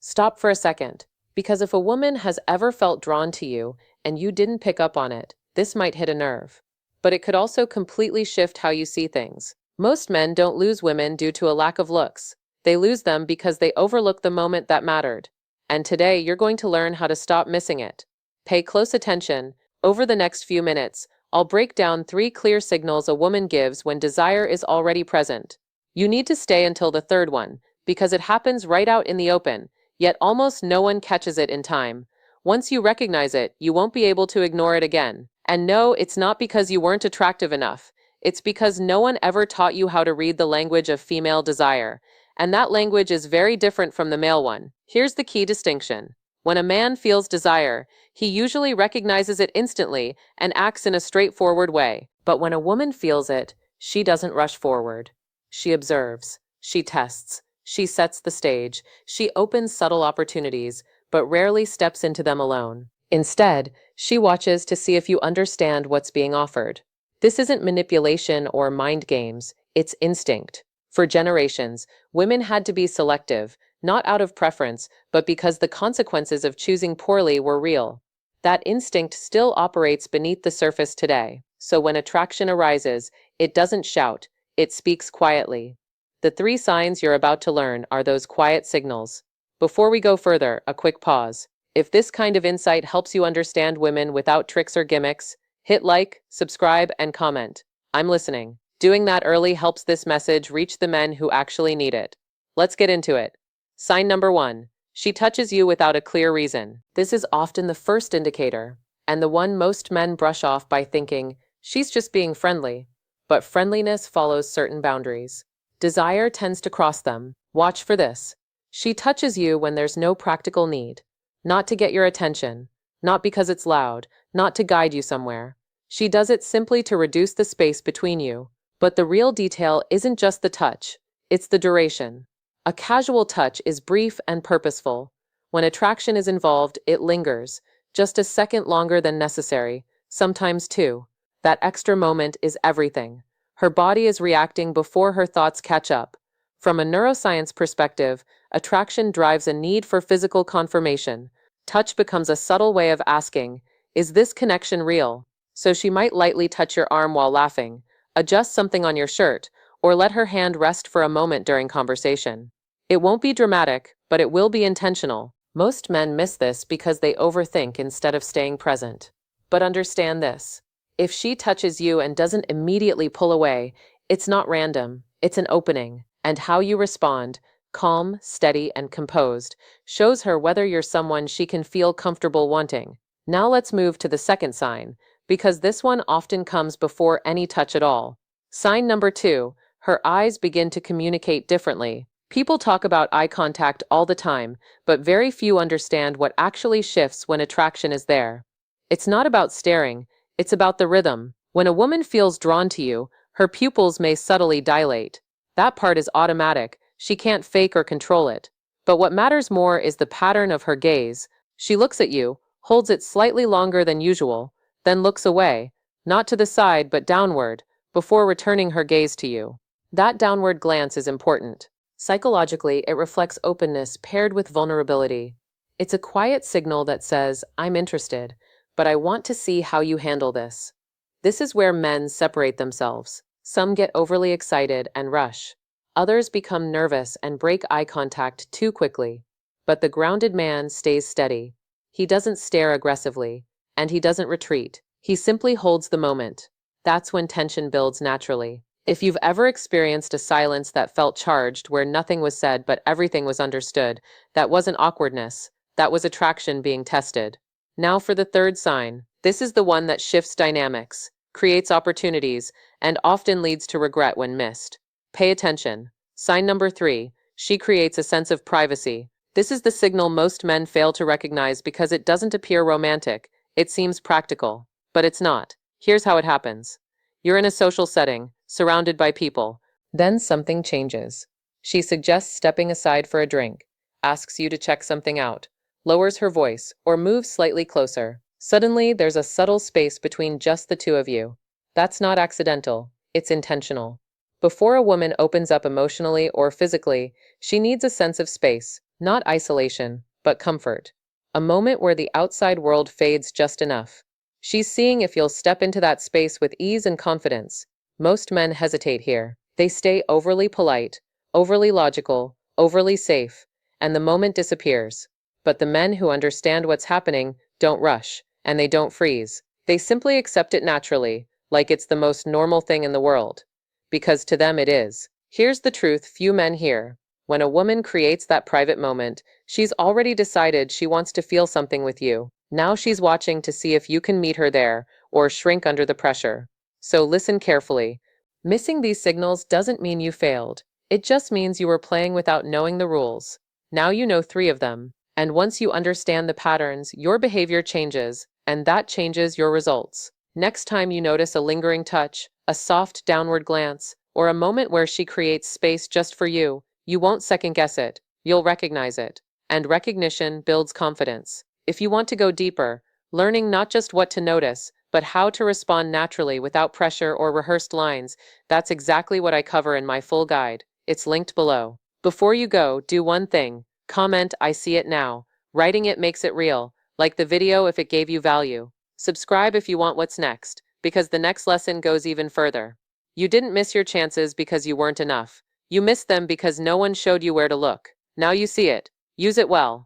Stop for a second, because if a woman has ever felt drawn to you and you didn't pick up on it, this might hit a nerve. But it could also completely shift how you see things. Most men don't lose women due to a lack of looks. They lose them because they overlook the moment that mattered. And today, you're going to learn how to stop missing it. Pay close attention. Over the next few minutes, I'll break down 3 clear signals a woman gives when desire is already present. You need to stay until the third one, because it happens right out in the open, yet almost no one catches it in time. Once you recognize it, you won't be able to ignore it again. And no, it's not because you weren't attractive enough. It's because no one ever taught you how to read the language of female desire. And that language is very different from the male one. Here's the key distinction. When a man feels desire, he usually recognizes it instantly and acts in a straightforward way. But when a woman feels it, she doesn't rush forward. She observes. She tests. She sets the stage. She opens subtle opportunities, but rarely steps into them alone. Instead, she watches to see if you understand what's being offered. This isn't manipulation or mind games, it's instinct. For generations, women had to be selective, not out of preference, but because the consequences of choosing poorly were real. That instinct still operates beneath the surface today. So when attraction arises, it doesn't shout, it speaks quietly. The 3 signs you're about to learn are those quiet signals. Before we go further, a quick pause. If this kind of insight helps you understand women without tricks or gimmicks, hit like, subscribe, and comment. I'm listening. Doing that early helps this message reach the men who actually need it. Let's get into it. Sign number 1. She touches you without a clear reason. This is often the first indicator, and the one most men brush off by thinking, she's just being friendly. But friendliness follows certain boundaries. Desire tends to cross them. Watch for this. She touches you when there's no practical need. Not to get your attention. Not because it's loud. Not to guide you somewhere. She does it simply to reduce the space between you. But the real detail isn't just the touch. It's the duration. A casual touch is brief and purposeful. When attraction is involved, it lingers. Just a second longer than necessary. Sometimes 2. That extra moment is everything. Her body is reacting before her thoughts catch up. From a neuroscience perspective, attraction drives a need for physical confirmation. Touch becomes a subtle way of asking, is this connection real? So she might lightly touch your arm while laughing, adjust something on your shirt, or let her hand rest for a moment during conversation. It won't be dramatic, but it will be intentional. Most men miss this because they overthink instead of staying present. But understand this. If she touches you and doesn't immediately pull away, it's not random, it's an opening. And how you respond, calm, steady, and composed, shows her whether you're someone she can feel comfortable wanting. Now let's move to the second sign, because this one often comes before any touch at all. Sign number 2, her eyes begin to communicate differently. People talk about eye contact all the time, but very few understand what actually shifts when attraction is there. It's not about staring, it's about the rhythm. When a woman feels drawn to you, her pupils may subtly dilate. That part is automatic, she can't fake or control it. But what matters more is the pattern of her gaze. She looks at you, holds it slightly longer than usual, then looks away, not to the side but downward, before returning her gaze to you. That downward glance is important. Psychologically, it reflects openness paired with vulnerability. It's a quiet signal that says, I'm interested, but I want to see how you handle this. This is where men separate themselves. Some get overly excited and rush. Others become nervous and break eye contact too quickly. But the grounded man stays steady. He doesn't stare aggressively, and he doesn't retreat. He simply holds the moment. That's when tension builds naturally. If you've ever experienced a silence that felt charged, where nothing was said but everything was understood, that wasn't awkwardness, that was attraction being tested. Now for the third sign. This is the one that shifts dynamics, creates opportunities, and often leads to regret when missed. Pay attention. Sign number 3. She creates a sense of privacy. This is the signal most men fail to recognize because it doesn't appear romantic. It seems practical. But it's not. Here's how it happens. You're in a social setting, surrounded by people. Then something changes. She suggests stepping aside for a drink, asks you to check something out, lowers her voice, or moves slightly closer. Suddenly, there's a subtle space between just the 2 of you. That's not accidental, it's intentional. Before a woman opens up emotionally or physically, she needs a sense of space, Not isolation, but comfort. A moment where the outside world fades just enough. She's seeing if you'll step into that space with ease and confidence. Most men hesitate here. They stay overly polite, overly logical, overly safe, and the moment disappears. But the men who understand what's happening don't rush, and they don't freeze. They simply accept it naturally, like it's the most normal thing in the world. Because to them it is. Here's the truth few men hear. When a woman creates that private moment, she's already decided she wants to feel something with you. Now she's watching to see if you can meet her there or shrink under the pressure. So listen carefully. Missing these signals doesn't mean you failed. It just means you were playing without knowing the rules. Now you know three of them. And once you understand the patterns, your behavior changes, and that changes your results. Next time you notice a lingering touch, a soft downward glance, or a moment where she creates space just for you, you won't second guess it. You'll recognize it. And recognition builds confidence. If you want to go deeper, learning not just what to notice, but how to respond naturally without pressure or rehearsed lines, that's exactly what I cover in my full guide. It's linked below. Before you go, do one thing. Comment, I see it now. Writing it makes it real. Like the video if it gave you value. Subscribe if you want what's next, because the next lesson goes even further. You didn't miss your chances because you weren't enough. You missed them because no one showed you where to look. Now you see it. Use it well.